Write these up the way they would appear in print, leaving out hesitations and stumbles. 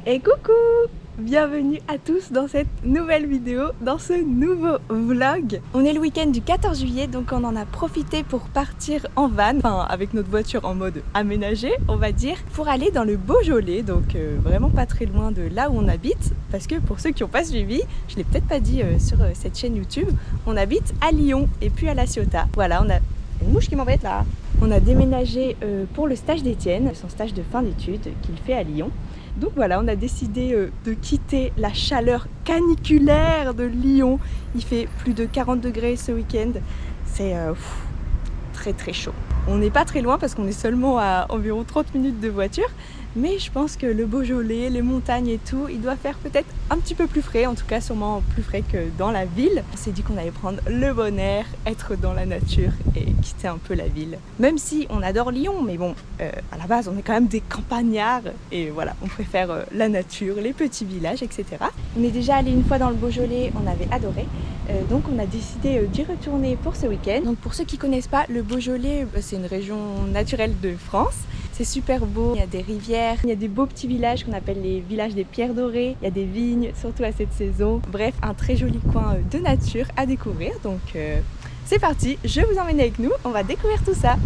Et coucou! Bienvenue à tous dans cette nouvelle vidéo, dans ce nouveau vlog. On est le week-end du 14 juillet, donc on en a profité pour partir en van, enfin avec notre voiture en mode aménagé, on va dire, pour aller dans le Beaujolais, donc vraiment pas très loin de là où on habite, parce que pour ceux qui n'ont pas suivi, je l'ai peut-être pas dit sur cette chaîne YouTube, on habite à Lyon et puis à La Ciotat. Voilà, on a une mouche qui m'embête là. On a déménagé pour le stage d'Étienne, son stage de fin d'études qu'il fait à Lyon. Donc voilà, on a décidé de quitter la chaleur caniculaire de Lyon. Il fait plus de 40 degrés ce week-end. C'est très très chaud. On n'est pas très loin parce qu'on est seulement à environ 30 minutes de voiture. Mais je pense que le Beaujolais, les montagnes et tout, il doit faire peut-être un petit peu plus frais, en tout cas sûrement plus frais que dans la ville. On s'est dit qu'on allait prendre le bon air, être dans la nature et quitter un peu la ville. Même si on adore Lyon, mais bon, à la base on est quand même des campagnards et voilà, on préfère la nature, les petits villages, etc. On est déjà allé une fois dans le Beaujolais, on avait adoré. Donc on a décidé d'y retourner pour ce week-end. Donc pour ceux qui ne connaissent pas, le Beaujolais, c'est une région naturelle de France. C'est super beau, il y a des rivières, il y a des beaux petits villages qu'on appelle les villages des pierres dorées, il y a des vignes, surtout à cette saison. Bref, un très joli coin de nature à découvrir. Donc c'est parti, je vous emmène avec nous, on va découvrir tout ça.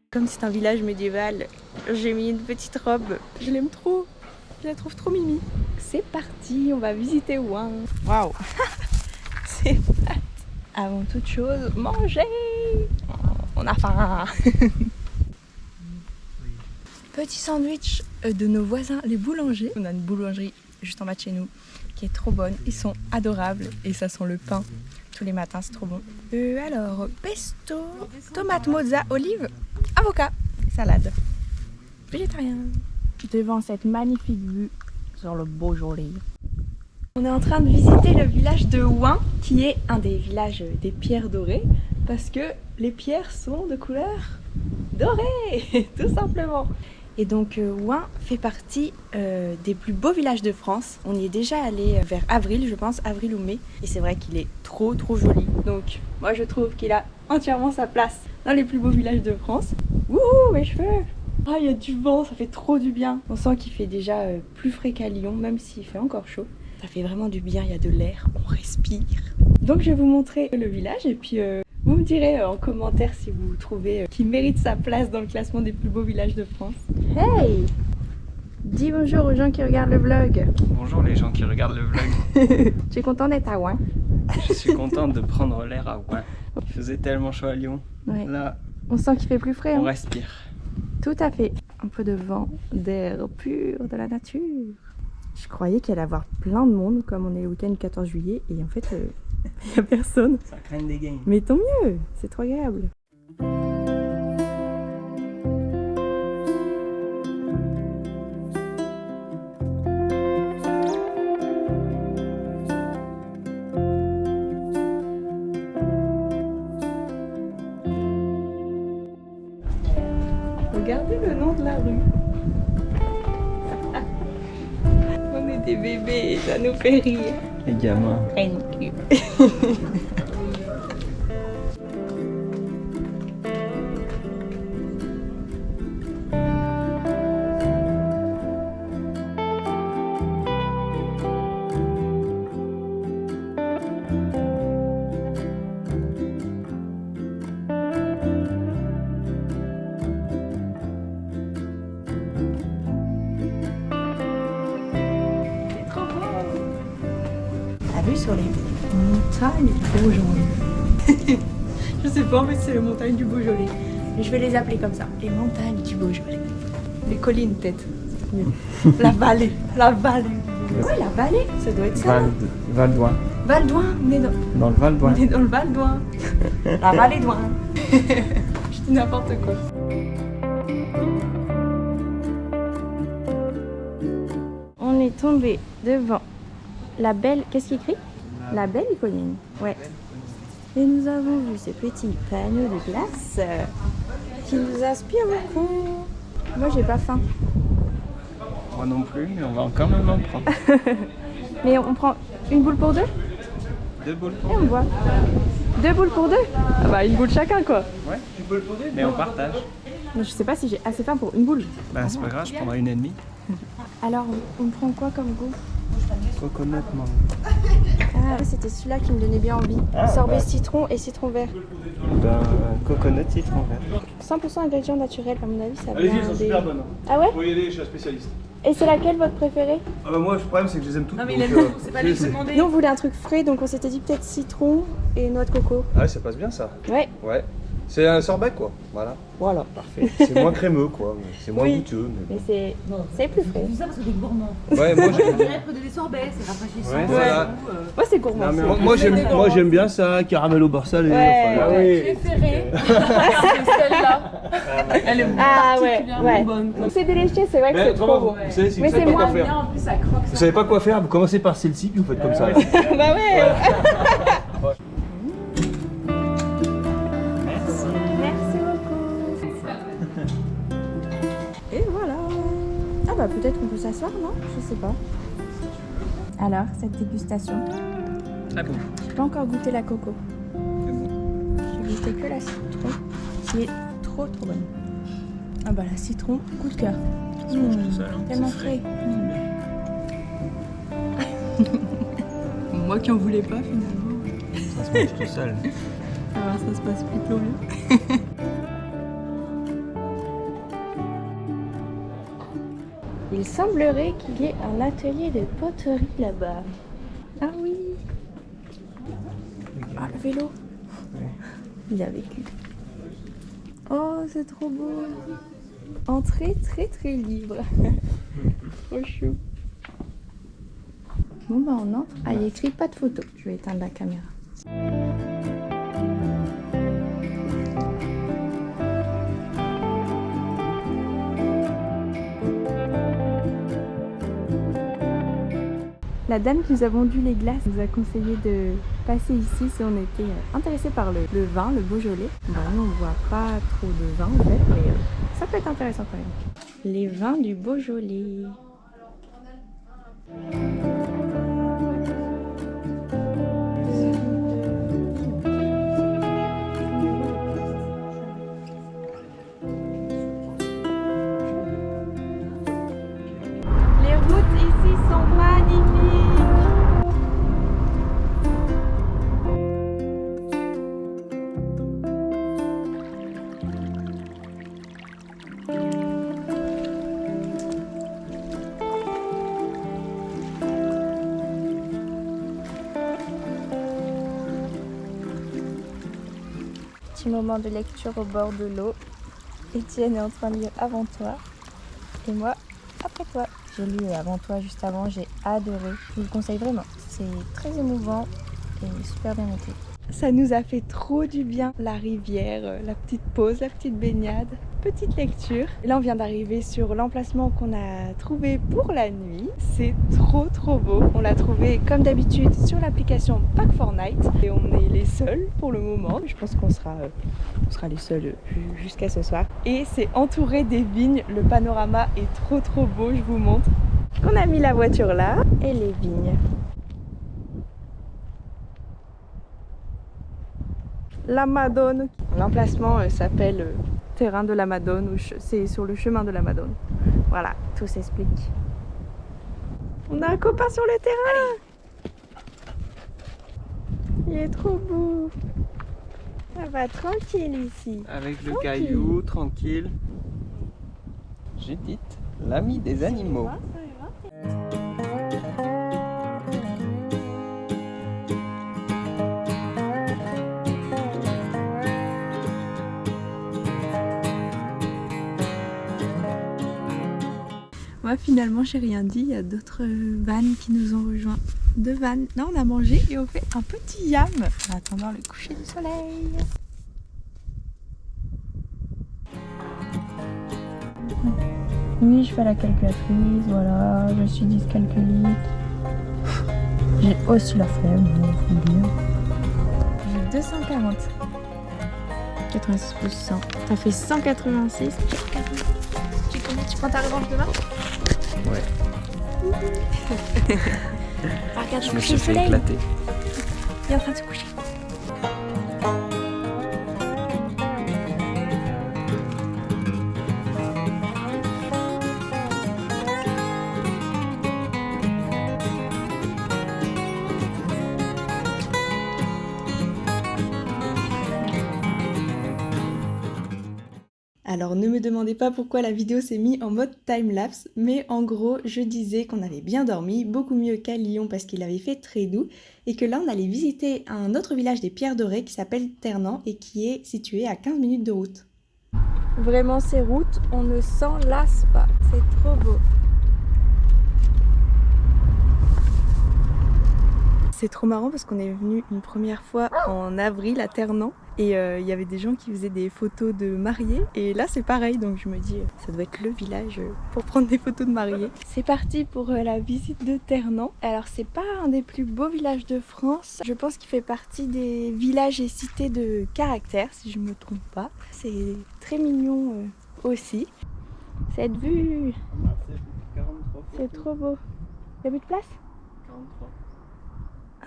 Comme c'est un village médiéval, j'ai mis une petite robe. Je l'aime trop. Je la trouve trop mimi. C'est parti, on va visiter Ouin. Waouh. C'est parti. Avant toute chose, manger. On a faim. Petit sandwich de nos voisins, les boulangers. On a une boulangerie juste en bas de chez nous qui est trop bonne. Ils sont adorables et ça sent le pain tous les matins, c'est trop bon. Alors, pesto, tomate mozza, olive, avocat, salade, végétarien. Devant cette magnifique vue sur le Beaujolais. On est en train de visiter le village de Ouin, qui est un des villages des pierres dorées, parce que les pierres sont de couleur dorée, tout simplement. Et donc Ouin fait partie des plus beaux villages de France. On y est déjà allé vers avril, je pense, avril ou mai. Et c'est vrai qu'il est trop joli. Donc moi je trouve qu'il a entièrement sa place dans les plus beaux villages de France. Wouhou, mes cheveux! Ah, il y a du vent, ça fait trop du bien. On sent qu'il fait déjà plus frais qu'à Lyon, même s'il fait encore chaud. Ça fait vraiment du bien, il y a de l'air, on respire. Donc je vais vous montrer le village et puis vous me direz en commentaire si vous trouvez qu'il mérite sa place dans le classement des plus beaux villages de France. Hey! Dis bonjour aux gens qui regardent le vlog. Bonjour les gens qui regardent le vlog. Tu es content d'être à Ouin? Je suis contente de prendre l'air à Ouin. Il faisait tellement chaud à Lyon. Ouais. Là, on sent qu'il fait plus frais. on hein. respire. Tout à fait. Un peu de vent, d'air pur, de la nature. Je croyais qu'il allait y avoir plein de monde comme on est le week-end du 14 juillet et en fait il n'y a personne. Ça craint des gains. Mais tant mieux, c'est trop agréable. Regardez le nom de la rue. On est des bébés, ça nous fait rire. Les gamins. Thank you. Sur les montagnes du Beaujolais. Je sais pas, mais c'est les montagnes du Beaujolais. Mais je vais les appeler comme ça, les montagnes du Beaujolais. Les collines peut-être. La vallée. La vallée. Ouais, la vallée, ça doit être ça. Val d'Ouin. Val d'Ouin, on est Dans le Val d'Ouin. on est dans le Val d'Ouin. La vallée d'Ouin. Je dis n'importe quoi. On est tombé devant la belle... Qu'est-ce qu'il écrit? La belle colline. Ouais. Et nous avons vu ce petit panneau de glace. qui nous inspire beaucoup. Moi, j'ai pas faim. Moi non plus, mais on va quand même en prendre. Mais on prend une boule pour deux? 2 boules Et pour on voit. 2 boules pour deux? Ah bah une boule chacun quoi. Ouais, 2 boules pour 2. Mais on partage. Mais je sais pas si j'ai assez faim pour une boule. Bah c'est pas grave, je prendrai 1,5. Alors, on prend quoi comme goût? Coconut mango. Ah, c'était celui-là qui me donnait bien envie. Ah, Sorbet bah. citron et citron vert. Ben, coconut citron vert. 100% ingrédients naturels, à mon avis, ça Allez-y, vient elles sont des... super bonnes. Ah ouais? Faut y aller, je suis un spécialiste. Et c'est laquelle votre préférée? Ah bah moi, le problème, c'est que je les aime toutes. Non mais donc, il aime tout, c'est pas lui qui demandait. Nous, on voulait un truc frais, donc on s'était dit peut-être citron et noix de coco. Ah ouais, ça passe bien ça. Ouais. Ouais. C'est un sorbet quoi. Voilà. Voilà. Parfait. C'est moins crémeux quoi. C'est moins Oui. goûteux. Mais Mais c'est plus frais. Je dis ça parce que t'es gourmand. bon. Ouais, moi On j'aime dirait que des sorbets, c'est rafraîchissant. Ouais, voilà. Moi, c'est gourmand. Non, mais Moi j'aime bien ça, caramel au beurre salé. Ouais. enfin, Ah Préférée, c'est celle-là. Elle est Ah ouais, particulièrement ouais. bonne. Donc c'est déléché, c'est vrai que Mais c'est trop vraiment, bon. vous savez, si Mais vous savez c'est pas quoi moins Bien, faire. en plus ça croque. Vous savez pas quoi faire, vous commencez par celle-ci puis vous faites comme ça. Là. Bah ouais. Merci. Merci beaucoup. Et voilà. Ah bah peut-être qu'on peut s'asseoir, non? Je sais pas. Alors, cette dégustation. Très bon. J'ai pas encore goûté la coco. C'est bon. J'ai goûté que la citron, qui est trop bonne. Ah bah la citron, coup de cœur. Ça se mange tout seul. Hein. Tellement C'est frais. Moi qui en voulais pas finalement. Ça se mange tout seul. Alors ça se passe plutôt bien. Il semblerait qu'il y ait un atelier de poterie là-bas. Ah oui. Ah le vélo. Il a vécu. Oh c'est trop beau. Entrée très libre. Trop chou. Bon bah on entre. Ah il y a écrit pas de photo. Je vais éteindre la caméra. La dame qui nous a vendu les glaces nous a conseillé de passer ici si on était intéressé par le vin, le Beaujolais. Bon, nous on boit pas trop de vin en fait, mais ça peut être intéressant quand même. Les vins du Beaujolais. Les routes ici sont magnifiques. Petit moment de lecture au bord de l'eau. Étienne est en train de lire Avant toi. Et moi, après toi. J'ai lu Avant toi juste avant, j'ai adoré. Je vous le conseille vraiment. C'est très émouvant et super bien noté. Ça nous a fait trop du bien, la rivière, la petite pause, la petite baignade, petite lecture. Et là on vient d'arriver sur l'emplacement qu'on a trouvé pour la nuit. C'est trop beau. On l'a trouvé comme d'habitude sur l'application Pack4Night. Et on est les seuls pour le moment. Je pense qu'on sera les seuls jusqu'à ce soir. Et c'est entouré des vignes. Le panorama est trop beau, je vous montre. On a mis la voiture là et les vignes. La Madone. L'emplacement s'appelle Terrain de la Madone, ou c'est sur le chemin de la Madone. Voilà, tout s'explique. On a un copain sur le terrain. Il est trop beau. Ça va tranquille ici. Avec le Tranquille. caillou, tranquille. Judith, l'ami des animaux. Moi finalement j'ai rien dit, il y a d'autres vannes qui nous ont rejoints. 2 vannes. Là on a mangé et on fait un petit yam en attendant le coucher du soleil. Oui, je fais la calculatrice, voilà, je suis dyscalculique. J'ai aussi la flemme, faut le dire. J'ai 240. 86 plus 100. Ça fait 186. Tu prends ta revanche demain? Ouais. Ah, regarde, Je je me couche le suis fait soleil. éclater. Il est en train de se coucher. Alors ne me demandez pas pourquoi la vidéo s'est mise en mode time-lapse, mais en gros je disais qu'on avait bien dormi, beaucoup mieux qu'à Lyon parce qu'il avait fait très doux, et que là on allait visiter un autre village des Pierres Dorées qui s'appelle Ternant et qui est situé à 15 minutes de route. Vraiment ces routes, on ne s'en lasse pas, c'est trop beau. C'est trop marrant parce qu'on est venu une première fois en avril à Ternant et il y avait des gens qui faisaient des photos de mariés et là c'est pareil, donc je me dis ça doit être le village pour prendre des photos de mariés. C'est parti pour la visite de Ternant. Alors c'est pas un des plus beaux villages de France, je pense qu'il fait partie des villages et cités de caractère si je me trompe pas. C'est très mignon aussi. Cette vue, c'est trop beau. Il y a plus de place? 43.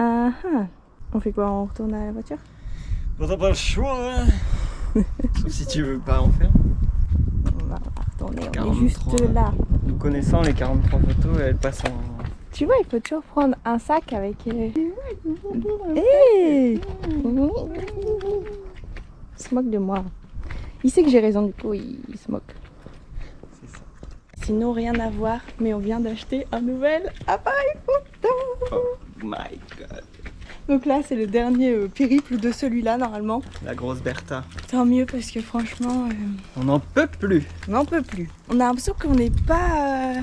Ah ah. On fait quoi? On retourne à la voiture? Bon, t'as pas le choix, hein. Sauf si tu veux pas en faire. On va retourner, on 43. est juste là. Nous connaissant les 43 photos, elles passent en... Tu vois, il faut toujours prendre un sac avec... Hey, il se moque de moi. Il sait que j'ai raison, du coup, il se moque. C'est ça. Sinon, rien à voir, mais on vient d'acheter un nouvel appareil photo. Oh my god. Donc là, c'est le dernier périple de celui-là, normalement. La grosse Bertha. Tant mieux, parce que franchement... On n'en peut plus. On n'en peut plus. On a l'impression qu'on n'est pas...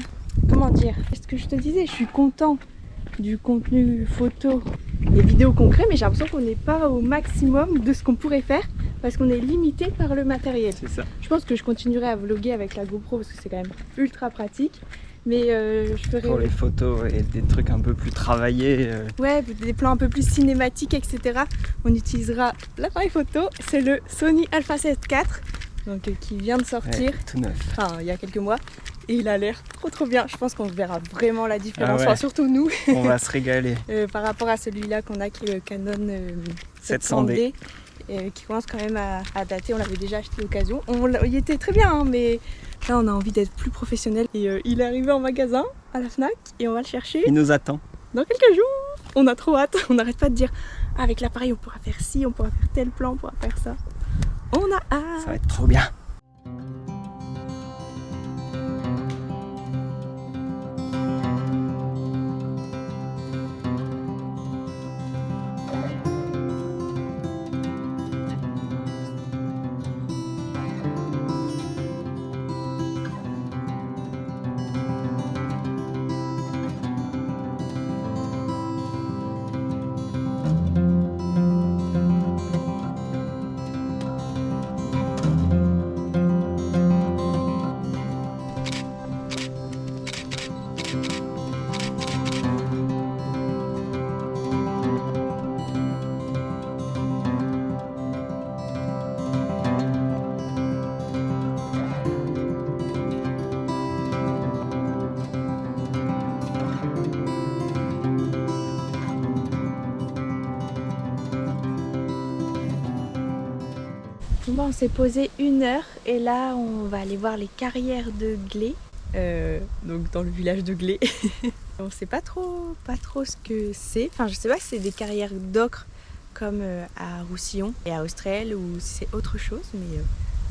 comment dire? C'est ce que je te disais, je suis content du contenu photo et vidéo concret, mais j'ai l'impression qu'on n'est pas au maximum de ce qu'on pourrait faire parce qu'on est limité par le matériel. C'est ça. Je pense que je continuerai à vlogger avec la GoPro parce que c'est quand même ultra pratique. Mais je ferai... Pour les photos et des trucs un peu plus travaillés. Ouais, des plans un peu plus cinématiques, etc. On utilisera l'appareil photo. C'est le Sony Alpha 7 IV, donc qui vient de sortir. Ouais, tout neuf. Enfin, il y a quelques mois. Et il a l'air trop bien. Je pense qu'on verra vraiment la différence, Ah ouais. enfin, surtout nous, On va se régaler. par rapport à celui-là qu'on a qui est le Canon 700D. Qui commence quand même à dater. On l'avait déjà acheté d'occasion. Il était très bien, hein, mais là on a envie d'être plus professionnel. Et il est arrivé en magasin à la Fnac et on va le chercher Il nous attend. dans quelques jours. On a trop hâte. On n'arrête pas de dire ah, avec l'appareil on pourra faire ci, on pourra faire tel plan, on pourra faire ça. On a hâte. Ça va être trop bien. Bon, on s'est posé 1 heure et là on va aller voir les carrières de Glé, donc dans le village de Glé. On sait pas trop ce que c'est. Enfin, je sais pas si c'est des carrières d'ocre comme à Roussillon et à Austrel ou si c'est autre chose, mais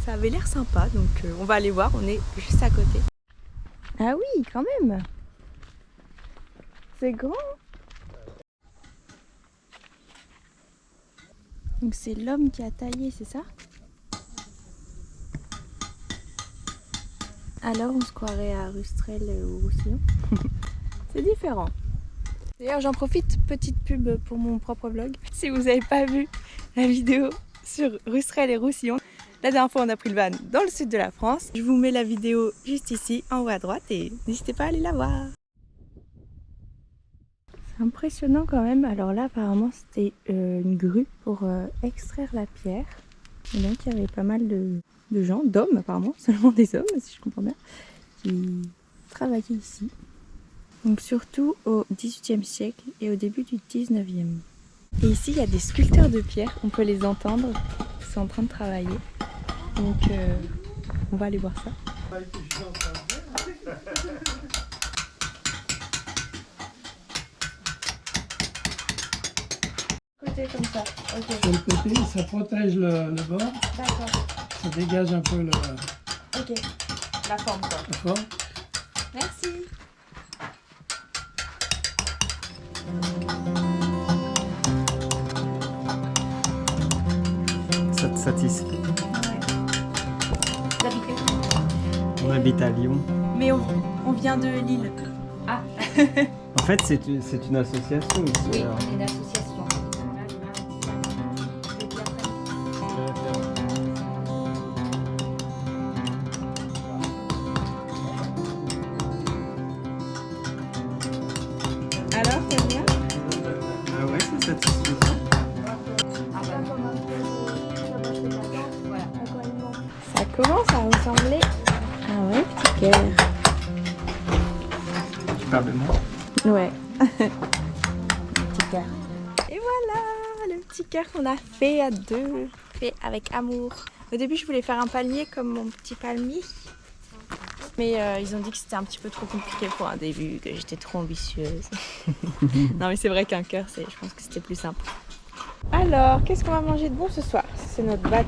ça avait l'air sympa, donc on va aller voir. On est juste à côté. Ah oui, quand même. C'est grand. Donc c'est l'homme qui a taillé, c'est ça? Alors on se croirait à Rustrel ou Roussillon. C'est différent. D'ailleurs j'en profite, petite pub pour mon propre vlog. Si vous n'avez pas vu la vidéo sur Rustrel et Roussillon, la dernière fois on a pris le van dans le sud de la France. Je vous mets la vidéo juste ici en haut à droite et n'hésitez pas à aller la voir. C'est impressionnant quand même. Alors là apparemment c'était une grue pour extraire la pierre. Et donc il y avait pas mal de gens, d'hommes apparemment, seulement des hommes si je comprends bien, qui travaillaient ici. Donc surtout au XVIIIe siècle et au début du XIXe. Et ici il y a des sculpteurs de pierre, on peut les entendre, ils sont en train de travailler. Donc on va aller voir ça. Côté comme ça, ok. Sur le côté, ça protège le bord, D'accord, ça dégage un peu ok. La forme quoi. la forme. Merci. Ça te satisfait? Vous habitez où? On habite à Lyon. Mais on vient de Lille. En fait, c'est une association aussi. Oui, alors. on est une association. Alors, t'aimes bien? Ah ouais, c'est satisfaisant. Ça commence à ressembler à un vrai petit cœur. Tu parles de moi? Ouais. Petit cœur. Et voilà, le petit cœur qu'on a fait à deux, fait avec amour. Au début, je voulais faire un palmier comme mon petit palmier. Mais ils ont dit que c'était un petit peu trop compliqué pour un début, que j'étais trop ambitieuse. Non mais c'est vrai qu'un cœur, je pense que c'était plus simple. Alors, qu'est-ce qu'on va manger de bon ce soir? C'est notre bac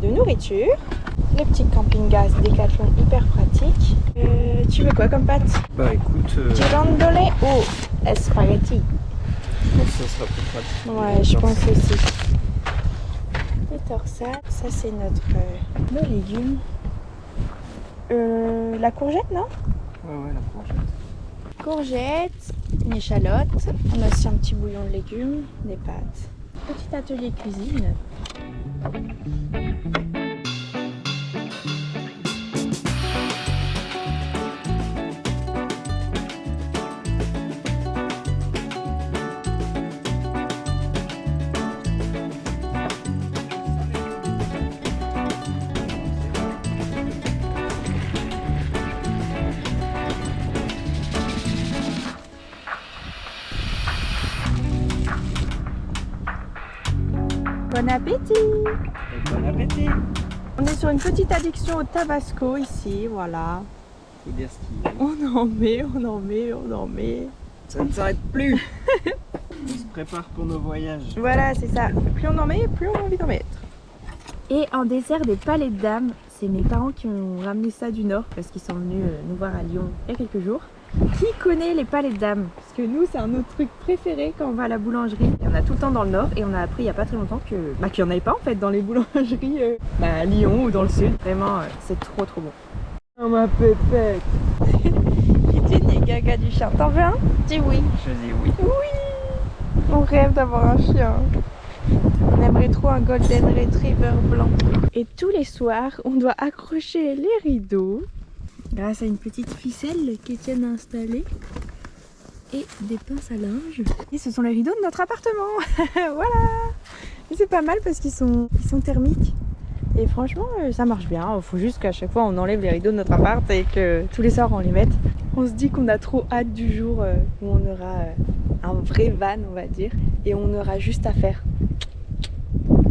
de nourriture. Le petit camping-gaz Décathlon hyper pratique. Tu veux quoi comme pâte? Bah écoute, Girandole ou spaghetti? je pense que ça sera plus pratique. Ouais, je pense aussi. Les torsades, ça c'est nos légumes. La courgette, non? Ouais, la courgette. Courgette, une échalote. On a aussi un petit bouillon de légumes, des pâtes. Petit atelier cuisine. Bon appétit! Bon appétit! On est sur une petite addiction au tabasco ici, voilà. Faut dire ce qu'il y a. On en met. Ça ne s'arrête plus! On se prépare pour nos voyages. Voilà, c'est ça. Plus on en met, plus on a envie d'en mettre. Et en dessert des palais de dames, c'est mes parents qui ont ramené ça du Nord parce qu'ils sont venus nous voir à Lyon il y a quelques jours. Qui connaît les palais de dames? Parce que nous, c'est un de nos trucs préférés quand on va à la boulangerie. Il y en a tout le temps dans le Nord et on a appris il n'y a pas très longtemps qu'il n'y en avait pas en fait dans les boulangeries à Lyon ou dans le Sud. Vraiment, c'est trop bon. Oh ma pépette! Kitty gaga du chien. T'en veux un? Dis oui. Je dis oui. Oui! On rêve d'avoir un chien. On aimerait trop un Golden Retriever blanc. Et tous les soirs, on doit accrocher les rideaux grâce à une petite ficelle qu'Étienne a installée et des pinces à linge. Et ce sont les rideaux de notre appartement. Voilà! Et c'est pas mal parce qu'ils sont thermiques. Et franchement, ça marche bien. Il faut juste qu'à chaque fois, on enlève les rideaux de notre appart et que tous les soirs, on les mette. On se dit qu'on a trop hâte du jour où on aura un vrai van, on va dire. Et on aura juste à faire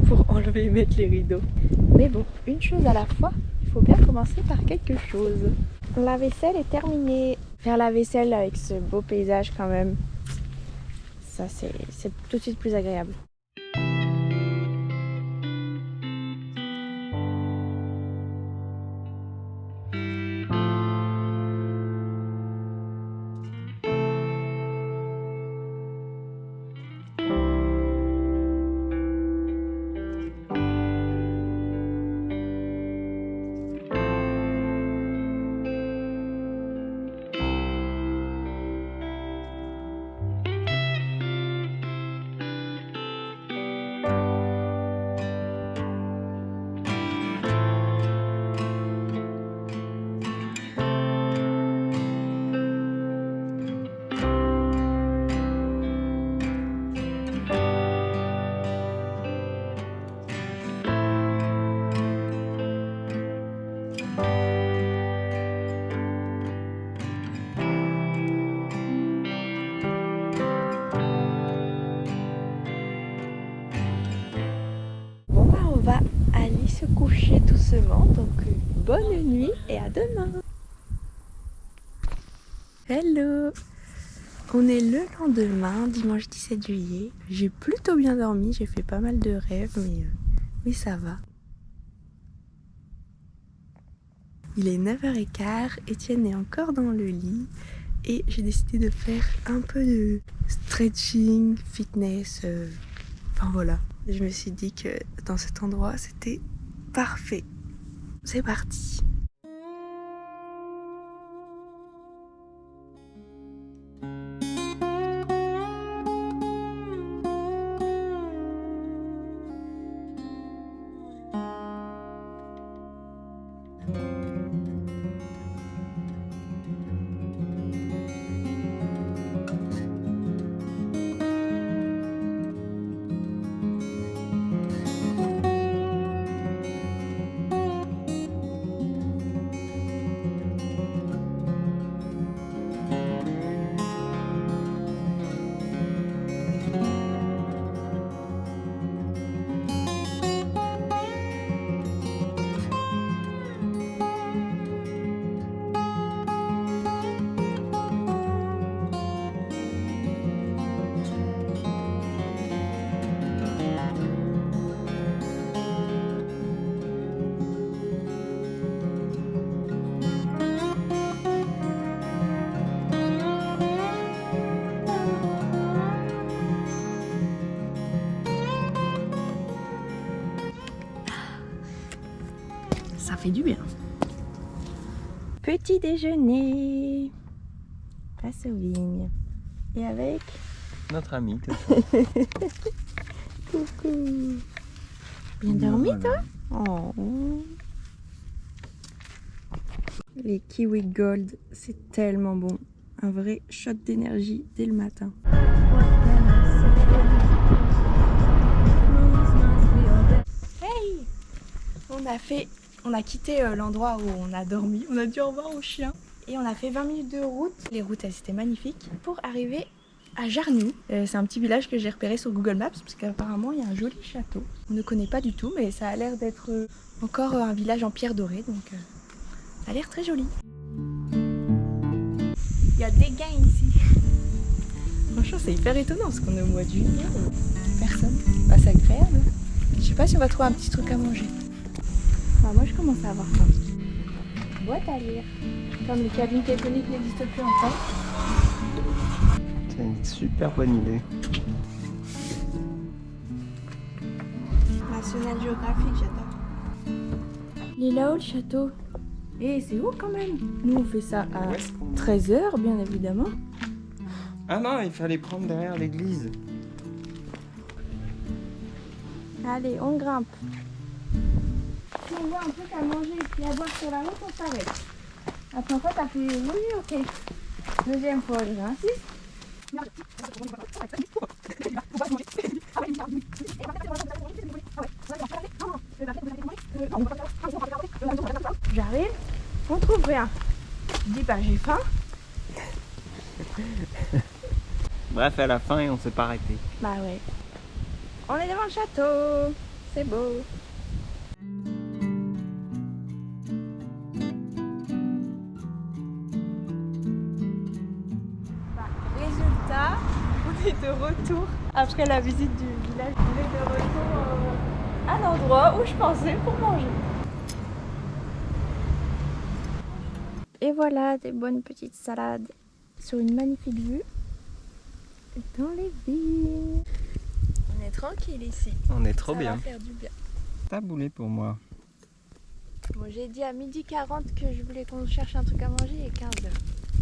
pour enlever et mettre les rideaux. Mais bon, une chose à la fois, il faut bien commencer par quelque chose. La vaisselle est terminée. Faire la vaisselle avec ce beau paysage quand même, ça c'est tout de suite plus agréable. doucement. Donc bonne nuit et à demain. Hello! On est le lendemain, dimanche 17 juillet. J'ai plutôt bien dormi, j'ai fait pas mal de rêves, mais ça va. Il est 9h15, Étienne est encore dans le lit et j'ai décidé de faire un peu de stretching, fitness, enfin voilà. Je me suis dit que dans cet endroit c'était parfait. C'est parti. Ça fait du bien. Petit déjeuner. Face aux vignes. Et avec Notre ami. coucou. Bien dormi toi? Oh. Les kiwi gold, c'est tellement bon. Un vrai shot d'énergie dès le matin. Hey! On a quitté l'endroit où on a dormi. On a dit au revoir aux chiens. Et on a fait 20 minutes de route. Les routes, elles étaient magnifiques. Pour arriver à Jarnoux. C'est un petit village que j'ai repéré sur Google Maps parce qu'apparemment il y a un joli château. On ne connaît pas du tout, mais ça a l'air d'être encore un village en pierre dorée, donc ça a l'air très joli. Il y a des gains ici. Franchement, c'est hyper étonnant parce qu'on est au mois de juillet. Personne. Bah, c'est agréable. Je sais pas si on va trouver un petit truc à manger. Bah, moi, je commence à avoir faim. Boîte à lire. Comme les cabines téléphoniques n'existent plus en France. C'est une super bonne idée. National Geographic, j'adore. Il est là-haut le château. Et c'est haut quand même. Nous on fait ça à 13h bien évidemment. Ah non, il fallait prendre derrière l'église. Allez, on grimpe. Si on voit un truc à manger et puis à boire sur la route, on s'arrête. La première fois t'as fait oui, ok. Deuxième fois, j'insiste. J'arrive, on trouve rien. Je dis bah j'ai faim. Bref, à la fin, on s'est pas arrêté. Bah ouais. On est devant le château. C'est beau. Résultat, on est de retour après la visite du village. On est de retour à l'endroit où je pensais pour manger. Et voilà, des bonnes petites salades sur une magnifique vue dans les vignes. On est tranquille ici. On est trop Ça bien. va faire du bien. Taboulé pour moi. Bon, j'ai dit à 12h40 que je voulais qu'on cherche un truc à manger et 15h.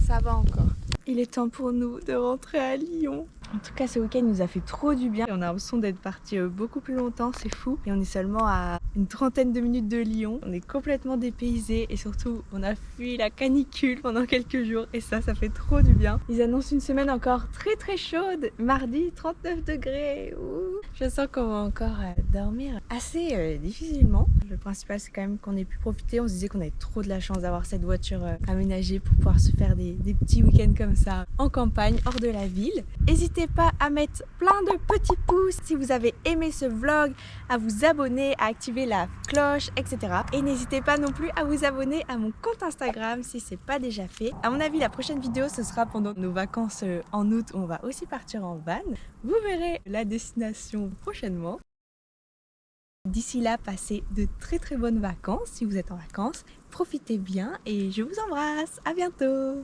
Ça va encore. Il est temps pour nous de rentrer à Lyon. En tout cas, ce week-end nous a fait trop du bien. On a l'impression d'être parti beaucoup plus longtemps, c'est fou. Et on est seulement à une trentaine de minutes de Lyon. On est complètement dépaysés et surtout, on a fui la canicule pendant quelques jours. Et ça fait trop du bien. Ils annoncent une semaine encore très très chaude. Mardi, 39 degrés. Ouh. Je sens qu'on va encore dormir assez difficilement. Le principal, c'est quand même qu'on ait pu profiter. On se disait qu'on avait trop de la chance d'avoir cette voiture aménagée pour pouvoir se faire des petits week-ends comme ça en campagne, hors de la ville. N'hésitez pas à mettre plein de petits pouces si vous avez aimé ce vlog, à vous abonner, à activer la cloche, etc. Et n'hésitez pas non plus à vous abonner à mon compte Instagram si c'est pas déjà fait. À mon avis, la prochaine vidéo, ce sera pendant nos vacances en août où on va aussi partir en van. Vous verrez la destination prochainement. D'ici là, passez de très bonnes vacances si vous êtes en vacances. Profitez bien et je vous embrasse. À bientôt.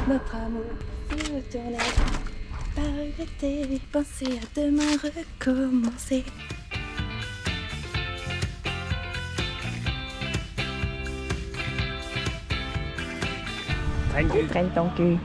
Notre amour se retourne, pas regretter, penser à demain recommencer. Traîne ton cul.